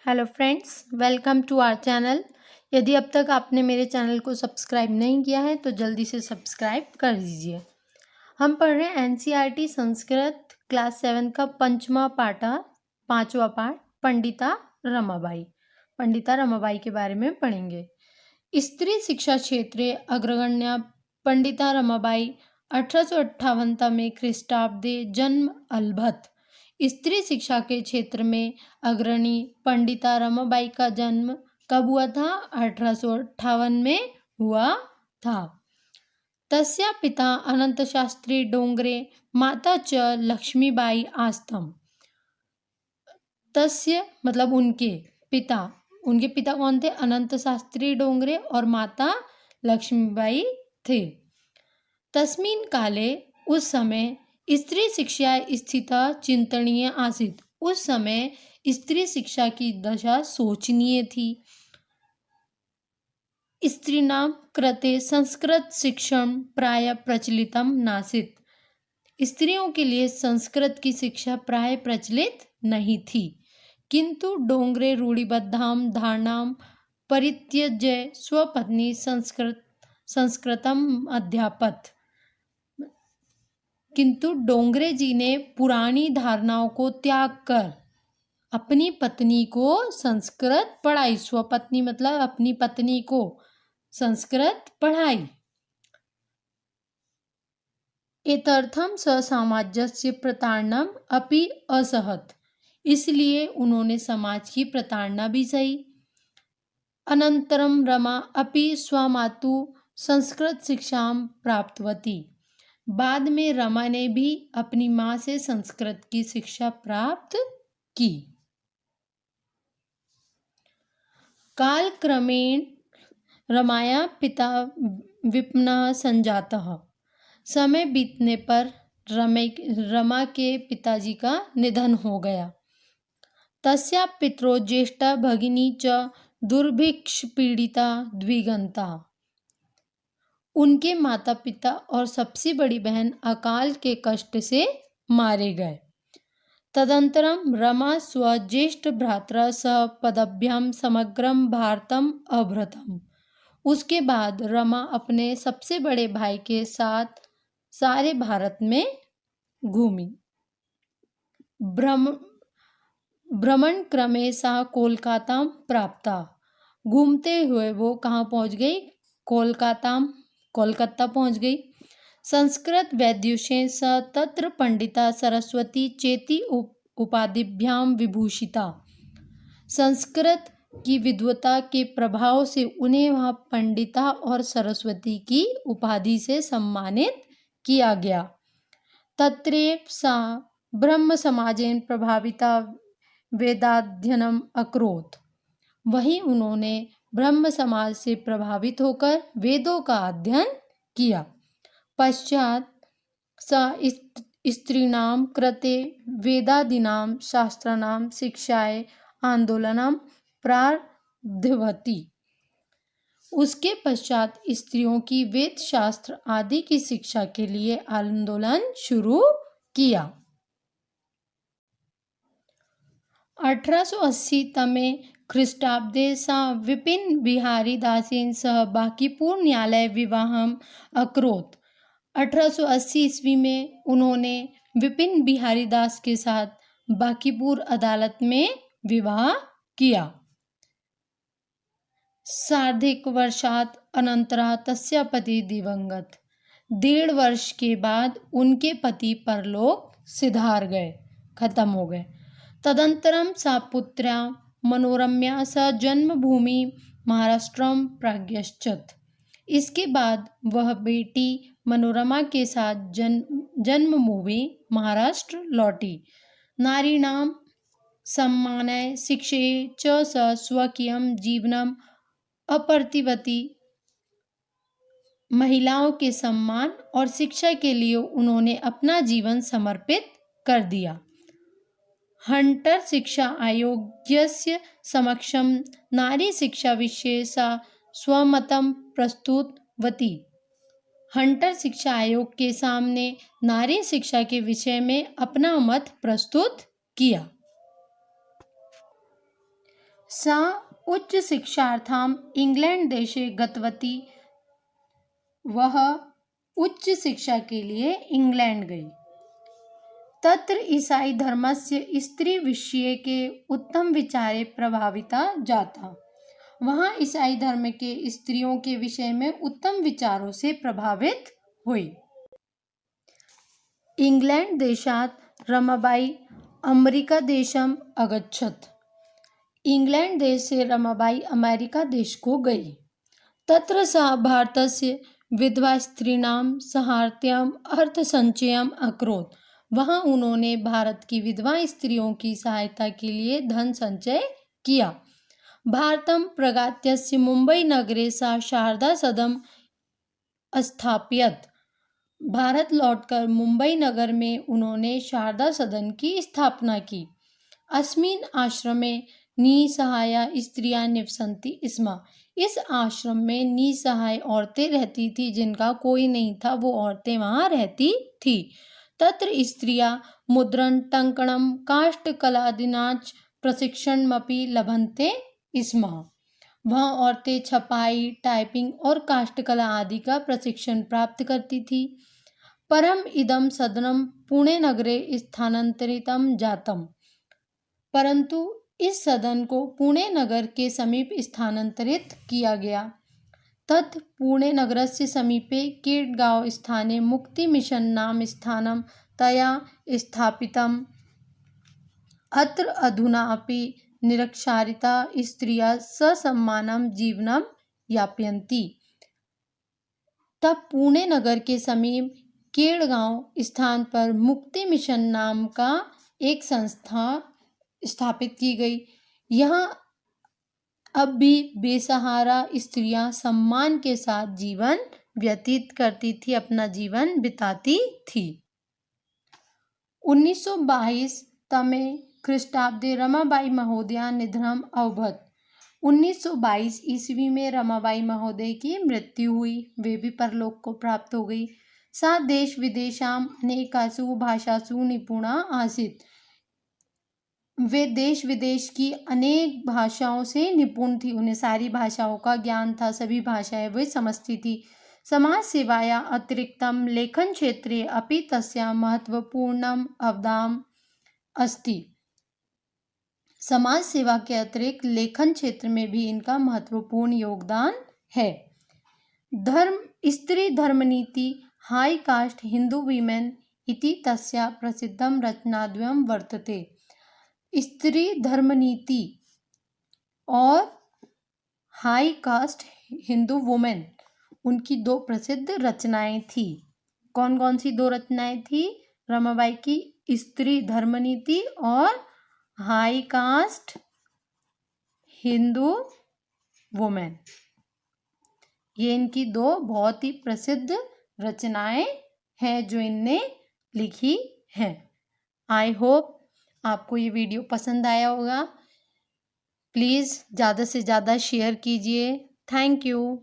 Hello friends, welcome to our channel. यदि अब तक आपने मेरे चैनल को सब्सक्राइब नहीं किया है तो जल्दी से सब्सक्राइब कर दीजिए। हम पढ़ रहे हैं एनसीईआरटी संस्कृत क्लास 7 का पांचवा पाठ पंडिता रमाबाई के बारे में पढ़ेंगे। स्त्री शिक्षा क्षेत्रे अग्रगण्या पंडिता रमाबाई 1858 में ख्रीष्टाब्दे जन्म अलभत। स्त्री शिक्षा के क्षेत्र में अग्रणी पंडिता रमाबाई का जन्म कब हुआ था? 1858 में हुआ था। तस्या पिता अनंत शास्त्री डोंगरे, माता च लक्ष्मीबाई आस्तम। तस्य मतलब उनके पिता कौन थे? अनंत शास्त्री डोंगरे और माता लक्ष्मीबाई थे। तस्मिन् काले उस समय स्त्री शिक्षा स्थिता चिंतनीय आसीत्। उस समय स्त्री शिक्षा की दशा सोचनीय थी। स्त्रीणां कृते संस्कृत शिक्षण प्राय प्रचलितम नासीत्। स्त्रियों के लिए संस्कृत की शिक्षा प्राय प्रचलित नहीं थी। किंतु डोंगरे रूढ़िबद्धां धारणां परित्यज्य स्वपत्नी संस्कृतम अध्यापत। किंतु डोंगरे जी ने पुरानी धारणाओं को त्याग कर अपनी पत्नी को संस्कृत पढ़ाई। स्वपत्नी मतलब अपनी पत्नी को संस्कृत पढ़ाई। एतर्थम सामाज्यस्य प्रताड़नम अपि असहत। इसलिए उन्होंने समाज की प्रताड़ना भी सही। अनंतरम रमा अपि स्वमातु संस्कृत शिक्षां प्राप्तवती। बाद में रमा ने भी अपनी माँ से संस्कृत की शिक्षा प्राप्त की। कालक्रमेण रमाया पिता विपन्नः संजातः। समय बीतने पर रमा के पिताजी का निधन हो गया। तस्या पितरो ज्येष्ठा भगिनी च दुर्भिक्ष पीड़िता द्विगंता। उनके माता पिता और सबसे बड़ी बहन अकाल के कष्ट से मारे गए। तदंतरम रमा स्वज्येष्ठ भ्रात्रा सह पदभ्याम समग्रम भारतम अभ्रतम। उसके बाद रमा अपने सबसे बड़े भाई के साथ सारे भारत में घूमी। भ्रमण क्रमे सा कोलकाता प्राप्ता। घूमते हुए वो कहाँ पहुँच गई? कोलकाता पहुँच गई। संस्कृत वैद्युषे स तत्र पंडिता सरस्वती चेति उपाधिभ्याम विभूषिता। संस्कृत की विद्वता के प्रभाव से उन्हें वहाँ पंडिता और सरस्वती की उपाधि से सम्मानित किया गया। तत्रेव सा ब्रह्म समाजेन प्रभाविता वेदाध्ययनम अकरोत्। वहीं उन्होंने ब्रह्म समाज से प्रभावित होकर वेदों का अध्ययन किया। पश्चात सा स्त्रीणां कृते वेदादीनां शास्त्राणां शिक्षाय आंदोलनम प्रारब्धवती। उसके पश्चात स्त्रियों की वेद शास्त्र आदि की शिक्षा के लिए आंदोलन शुरू किया। 1880 तमे ख्रीष्टाब्दे सा विपिन बिहारी दासेन सह बांकीपुर न्यायालय विवाहम अकरोत्। 1880 ईस्वी में उन्होंने विपिन बिहारी दास के साथ बांकीपुर अदालत में विवाह किया। सार्धिक वर्षात अनंतरा तस्या पति दिवंगत। 1.5 वर्ष के बाद उनके पति परलोक सिधार गए, खत्म हो गए। तदंतरम सा पुत्र्या मनोरम्या स जन्मभूमि महाराष्ट्रम प्राग्यश्चत। इसके बाद वह बेटी मनोरमा के साथ जन्मभूमि महाराष्ट्र लौटी। नारीणां सम्मानाय शिक्षे च स स्वकीयं जीवनम अपर्तिवती। महिलाओं के सम्मान और शिक्षा के लिए उन्होंने अपना जीवन समर्पित कर दिया। हंटर शिक्षा आयोगस्य समक्षम नारी शिक्षा विषये सा स्वमतं प्रस्तुतवती। हंटर शिक्षा आयोग के सामने नारी शिक्षा के विषय में अपना मत प्रस्तुत किया। सा उच्च शिक्षार्थम इंग्लैंड देशे गतवती। वह उच्च शिक्षा के लिए इंग्लैंड गई। तत्र ईसाई धर्मस्य स्त्री विषये के उत्तम विचारे प्रभाविता जाता। वहाँ ईसाई धर्म के स्त्रियों के विषय में उत्तम विचारों से प्रभावित हुई। इंग्लैंड देशात रमाबाई अमेरिका देशम अगच्छत। इंग्लैंड देश से रमाबाई अमेरिका देश को गई। तत्र सा भारतस्य विधवा स्त्रीणां सहायतायाम् अर्थसंचयम् अकरोत्। वहाँ उन्होंने भारत की विधवा स्त्रियों की सहायता के लिए धन संचय किया। भारतं प्रगात्यस्य मुंबई नगरे सा शारदा सदन स्थापयत्। भारत लौटकर मुंबई नगर में उन्होंने शारदा सदन की स्थापना की। अस्मिन् आश्रमे निसहाया स्त्रियां निवसन्ति स्म। इस आश्रम में निसहाय औरतें रहती थी, जिनका कोई नहीं था, वो औरतें वहाँ रहती थी। तत्र स्त्रियां मुद्रण टंकणम काष्ठकलादिनाच प्रशिक्षणमपि लभन्ते स्म। वहाँ औरतें छपाई, टाइपिंग और काष्ठकला आदि का प्रशिक्षण प्राप्त करती थी। परम इदम सदनम पुणे नगरे स्थानांतरितम जातम। परंतु इस सदन को पुणे नगर के समीप स्थानांतरित किया गया। तत् पुणे नगरस्य समीपे केटगांव स्थाने मुक्ति मिशन नाम स्थानं तया स्थापितम्। अत्र अधुना अपि निरक्षराः स्त्रियः ससम्मानं जीवनं यापयन्ति। तब पुणे नगर के समीप केड़गांव स्थान पर मुक्ति मिशन नाम का एक संस्था स्थापित की गई। यहाँ अब भी बेसहारा स्त्रियां सम्मान के साथ जीवन व्यतीत करती थी, अपना जीवन बिताती थी। 1922 तमे ख्रीष्टाब्दे रमाबाई महोदया निधनम अभवत्। 1922 ईस्वी में रमाबाई महोदय की मृत्यु हुई, वे भी परलोक को प्राप्त हो गई। सा देश विदेशाम अनेकासु भाषासु निपुणा आसीत्। वे देश विदेश की अनेक भाषाओं से निपुण थी, उन्हें सारी भाषाओं का ज्ञान था, सभी भाषाएं वे समझती थी। समाज सेवाया अतिरिक्तम लेखन क्षेत्रे अपि तस्या महत्वपूर्णम अवदानम् अस्ति। समाज सेवा के अतिरिक्त लेखन क्षेत्र में भी इनका महत्वपूर्ण योगदान है। धर्म स्त्री धर्मनीति हाई कास्ट हिंदू वीमेन इति तस्या प्रसिद्धम रचनाद्वयम् वर्तते। स्त्री धर्मनीति और हाई कास्ट हिंदू वुमेन, उनकी दो प्रसिद्ध रचनाएं थी। कौन कौन सी दो रचनाएं थी? रमाबाई की स्त्री धर्मनीति और हाई कास्ट हिंदू वुमेन। ये इनकी दो बहुत ही प्रसिद्ध रचनाएं हैं जो इनने लिखी हैं। आई होप आपको ये वीडियो पसंद आया होगा। प्लीज़ ज़्यादा से ज़्यादा शेयर कीजिए। Thank you.